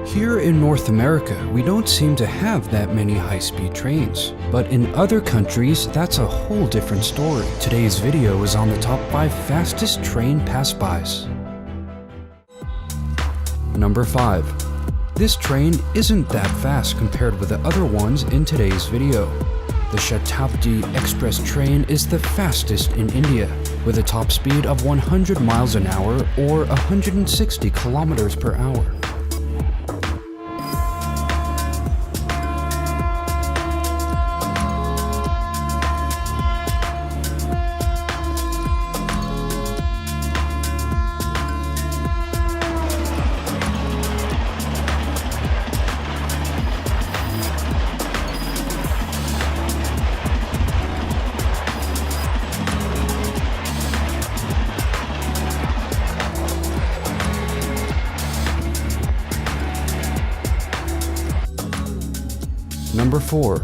Here in North America, we don't seem to have that many high-speed trains. But in other countries, that's a whole different story. Today's video is on the top 5 fastest train pass-bys. Number 5. This train isn't that fast compared with the other ones in today's video. The Shatabdi Express train is the fastest in India, with a top speed of 100 miles an hour or 160 kilometers per hour. Number 4.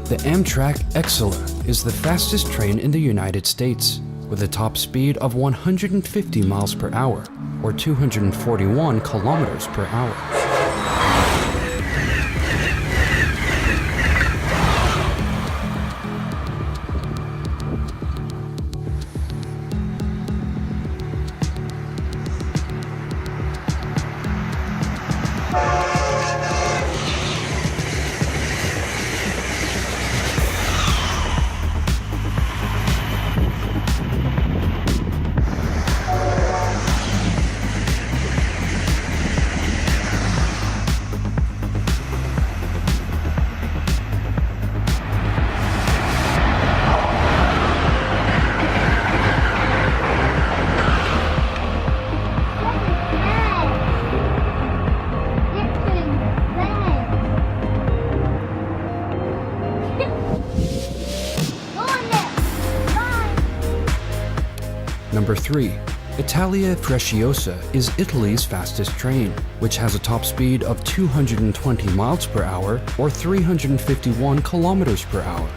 The Amtrak Exela is the fastest train in the United States, with a top speed of 150 miles per hour, or 241 kilometers per hour. Number 3. Italia Preciosa is Italy's fastest train, which has a top speed of 220 miles per hour or 351 kilometers per hour.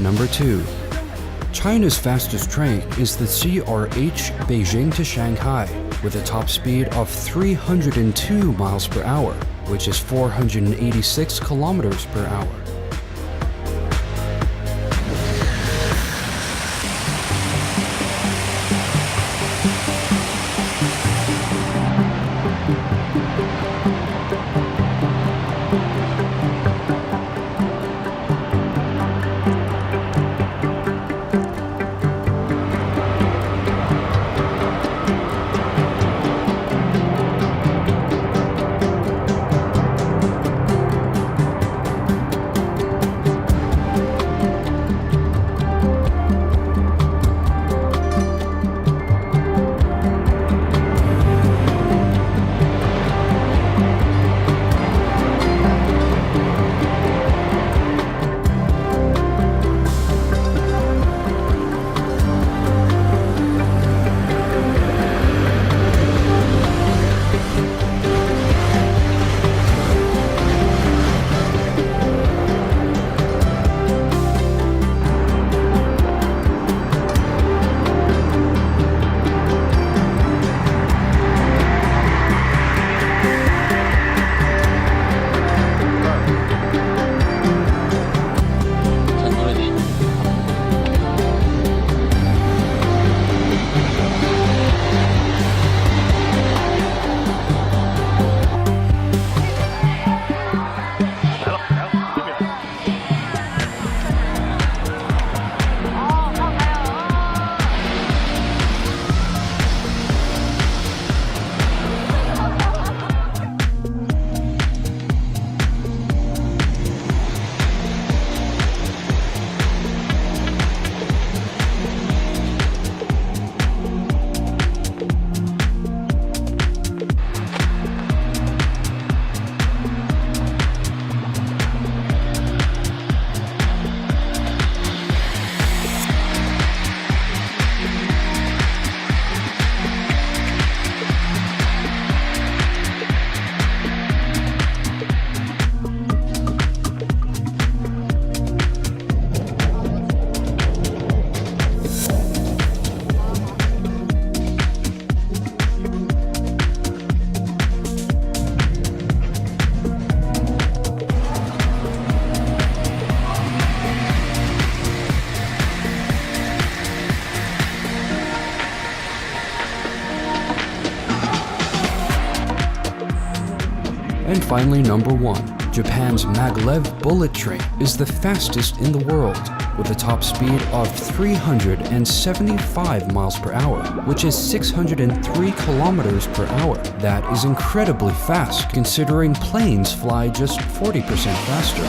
Number 2. China's fastest train is the CRH Beijing to Shanghai, with a top speed of 302 miles per hour, which is 486 kilometers per hour. finally, number 1. Japan's maglev bullet train is the fastest in the world, with a top speed of 375 miles per hour, which is 603 kilometers per hour. That is incredibly fast, considering planes fly just 40% faster.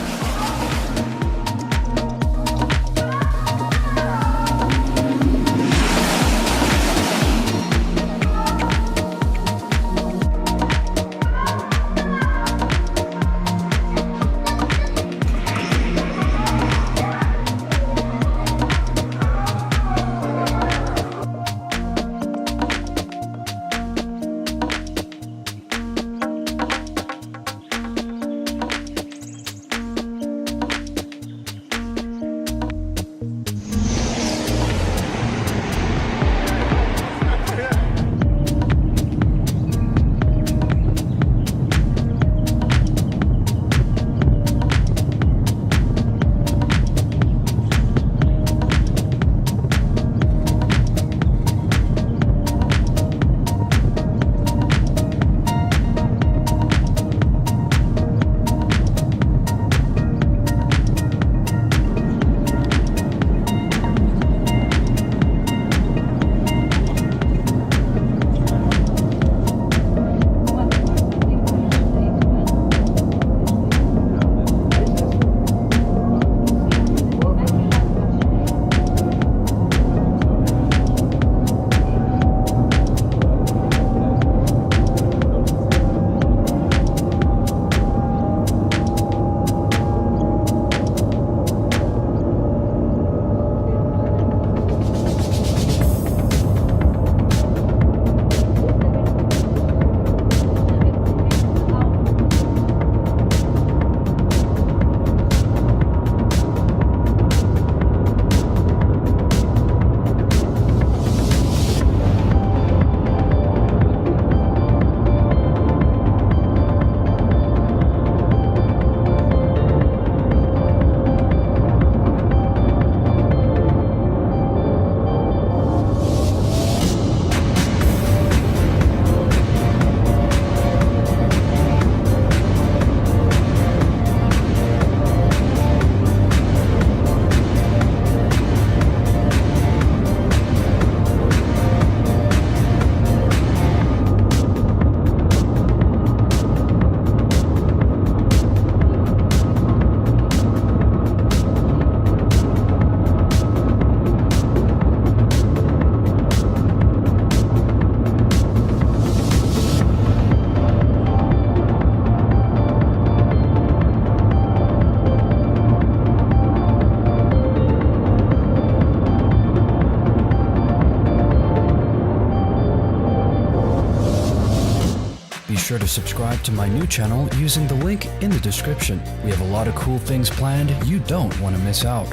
Be sure to subscribe to my new channel using the link in the description. We have a lot of cool things planned you don't want to miss out.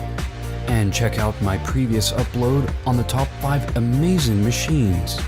And check out my previous upload on the top 5 amazing machines.